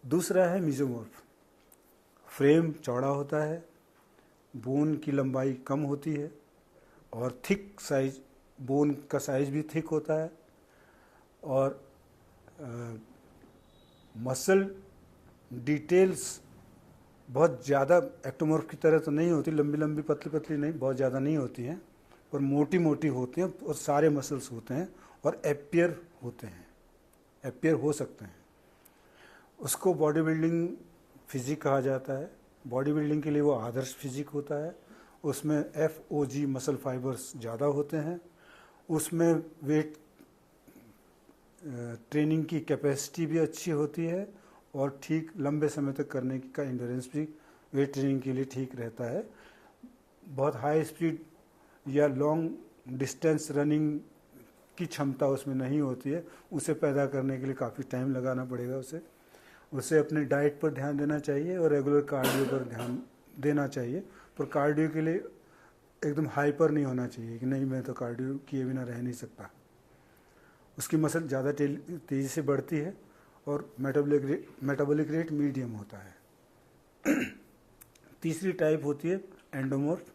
दूसरा है mesomorph. Frame चौड़ा होता है, बोन की लंबाई कम होती है और थिक साइज, बोन का साइज भी थिक होता है और मसल डिटेल्स बहुत ज़्यादा एक्टोमॉर्फ की तरह तो नहीं होती, लंबी लंबी पतली पतली नहीं, बहुत ज़्यादा नहीं होती हैं, पर मोटी मोटी होती हैं और सारे मसल्स होते हैं और एपियर होते हैं, एपियर हो सकते हैं। उसको बॉडी बिल्डिंग फिजिक कहा जाता है। बॉडी बिल्डिंग के लिए वो आदर्श फिजिक होता है। उसमें FOG मसल फाइबर्स ज़्यादा होते हैं। उसमें वेट ट्रेनिंग की कैपेसिटी भी अच्छी होती है और ठीक लंबे समय तक करने का एंड्योरेंस भी वेट ट्रेनिंग के लिए ठीक रहता है। बहुत हाई स्पीड या लॉन्ग डिस्टेंस रनिंग की क्षमता उसमें नहीं होती है, उसे पैदा करने के लिए काफ़ी टाइम लगाना पड़ेगा उसे अपने डाइट पर ध्यान देना चाहिए और रेगुलर कार्डियो पर ध्यान देना चाहिए। पर कार्डियो के लिए एकदम हाइपर नहीं होना चाहिए कि नहीं मैं तो कार्डियो किए बिना रह नहीं सकता। उसकी मसल ज़्यादा तेज़ी से बढ़ती है और मेटाबॉलिक रेट मीडियम होता है। तीसरी टाइप होती है एंडोमॉर्फ।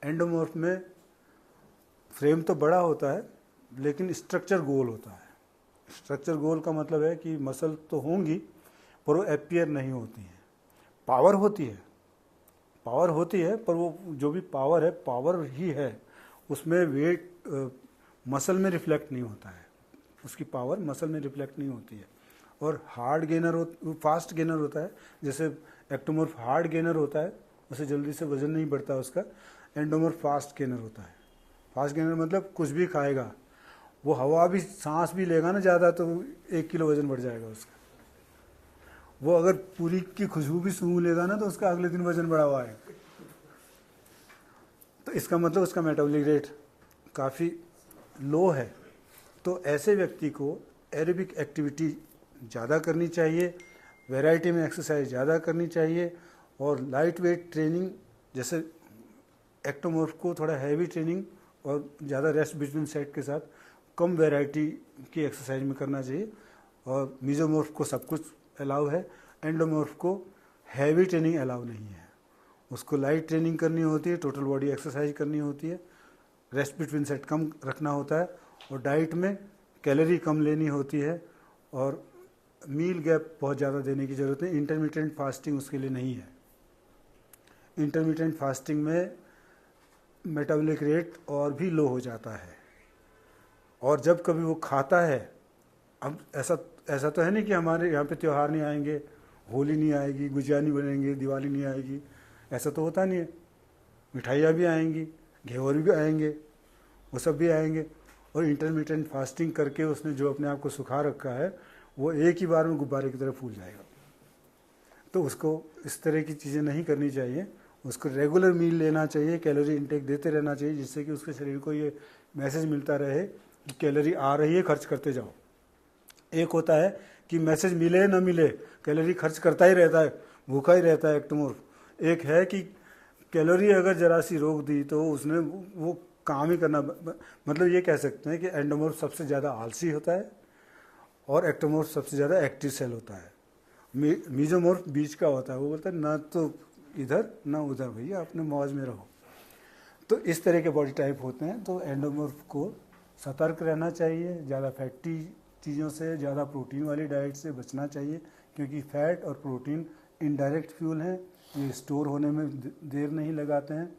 एंडोमॉर्फ में फ्रेम तो बड़ा होता है लेकिन स्ट्रक्चर गोल होता है। स्ट्रक्चर गोल का मतलब है कि मसल तो होंगी पर वो एपियर नहीं होती हैं। पावर होती है पर वो जो भी पावर है पावर ही है, उसमें वेट मसल में रिफ्लेक्ट नहीं होता है, उसकी पावर मसल में रिफ्लेक्ट नहीं होती है। और हार्ड गेनर फास्ट गेनर होता है। जैसे एक्टोमॉर्फ हार्ड गेनर होता है, उसे जल्दी से वजन नहीं बढ़ता उसका। एंडोमॉर्फ फास्ट गेनर होता है। फास्ट गेनर मतलब कुछ भी खाएगा, वो हवा भी सांस भी लेगा ना ज़्यादा तो 1 किलो वजन बढ़ जाएगा उसका। वो अगर पूरी की खुशबू भी सूंघ लेगा ना तो उसका अगले दिन वजन बढ़ा हुआ है। तो इसका मतलब उसका मेटाबॉलिक रेट काफ़ी लो है। तो ऐसे व्यक्ति को एरोबिक एक्टिविटी ज़्यादा करनी चाहिए, वैरायटी में एक्सरसाइज ज़्यादा करनी चाहिए और लाइट वेट ट्रेनिंग, जैसे एक्टोमॉर्फ को थोड़ा हैवी ट्रेनिंग और ज़्यादा रेस्ट बिटवीन सेट के साथ कम वैरायटी की एक्सरसाइज में करना चाहिए। और मीजोमॉर्फ को सब कुछ अलाउ है, एंडोमॉर्फ को हैवी ट्रेनिंग अलाउ नहीं है। उसको लाइट ट्रेनिंग करनी होती है, टोटल बॉडी एक्सरसाइज करनी होती है, रेस्ट बिटवीन सेट कम रखना होता है और डाइट में कैलोरी कम लेनी होती है और मील गैप बहुत ज़्यादा देने की ज़रूरत है। इंटरमिटेंट फास्टिंग उसके लिए नहीं है। इंटरमिटेंट फास्टिंग में मेटाबॉलिक रेट और भी लो हो जाता है और जब कभी वो खाता है, अब ऐसा तो है नहीं कि हमारे यहाँ पे त्यौहार नहीं आएंगे, होली नहीं आएगी, गुजिया नहीं बनेंगे, दिवाली नहीं आएगी, ऐसा तो होता नहीं है। मिठाइयाँ भी आएंगी, घेवर भी आएंगे, वो सब भी आएंगे। और इंटरमिटेंट फास्टिंग करके उसने जो अपने आप को सुखा रखा है वो एक ही बार में गुब्बारे की तरह फूल जाएगा। तो उसको इस तरह की चीज़ें नहीं करनी चाहिए। उसको रेगुलर मील लेना चाहिए, कैलोरी इंटेक देते रहना चाहिए, जिससे कि उसके शरीर को ये मैसेज मिलता रहे कि कैलोरी आ रही है, खर्च करते जाओ। एक होता है कि मैसेज मिले ना मिले कैलोरी खर्च करता ही रहता है, भूखा ही रहता है एक्टोमॉर्फ। एक है कि कैलोरी अगर जरा सी रोक दी तो उसने वो काम ही करना, मतलब ये कह सकते हैं कि एंडोमॉर्फ सबसे ज़्यादा आलसी होता है और एक्टोमॉर्फ सबसे ज़्यादा एक्टिव सेल होता है। मीजोमॉर्फ बीच का होता है, वो बोलता है ना तो इधर ना उधर, भैया अपने मौज में रहो। तो इस तरह के बॉडी टाइप होते हैं। तो एंडोमॉर्फ को सतर्क रहना चाहिए, ज़्यादा फैटी चीज़ों से, ज़्यादा प्रोटीन वाली डाइट से बचना चाहिए, क्योंकि फैट और प्रोटीन इनडायरेक्ट फ्यूल हैं, ये स्टोर होने में देर नहीं लगाते हैं।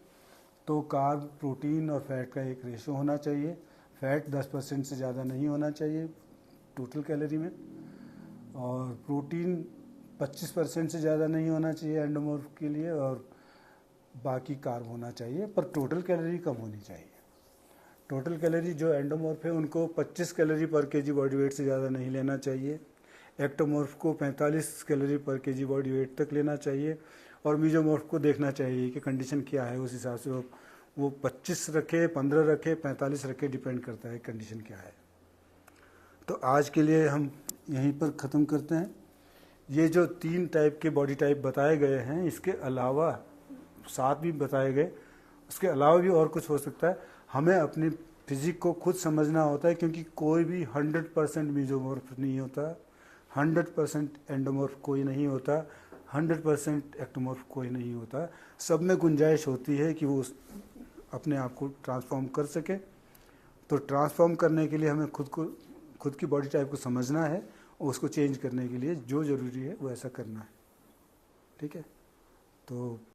तो कार्ब, प्रोटीन और फैट का एक रेशो होना चाहिए। फैट 10% से ज़्यादा नहीं होना चाहिए टोटल कैलोरी में, और प्रोटीन 25% से ज़्यादा नहीं होना चाहिए एंडोमॉर्फ के लिए, और बाकी कार्ब होना चाहिए, पर टोटल कैलोरी कम होनी चाहिए। टोटल कैलोरी जो एंडोमॉर्फ है उनको 25 कैलोरी पर केजी बॉडी वेट से ज़्यादा नहीं लेना चाहिए। एक्टोमॉर्फ को 45 कैलोरी पर केजी बॉडी वेट तक लेना चाहिए। और मीजोमॉर्फ को देखना चाहिए कि कंडीशन क्या है, उस हिसाब से वो 25 रखे, 15 रखे, 45 रखे, डिपेंड करता है कंडीशन क्या है। तो आज के लिए हम यहीं पर ख़त्म करते हैं। ये जो 3 टाइप के बॉडी टाइप बताए गए हैं, इसके अलावा 7 भी बताए गए, उसके अलावा भी और कुछ हो सकता है। हमें अपनी फिजिक को खुद समझना होता है, क्योंकि कोई भी 100% मीजोमॉर्फ नहीं होता, 100% एंडोमॉर्फ कोई नहीं होता, 100% एक्टोमॉर्फ कोई नहीं होता। सब में गुंजाइश होती है कि वो अपने आप को ट्रांसफॉर्म कर सके। तो ट्रांसफॉर्म करने के लिए हमें खुद की बॉडी टाइप को समझना है और उसको चेंज करने के लिए जो ज़रूरी है वो ऐसा करना है। ठीक है, तो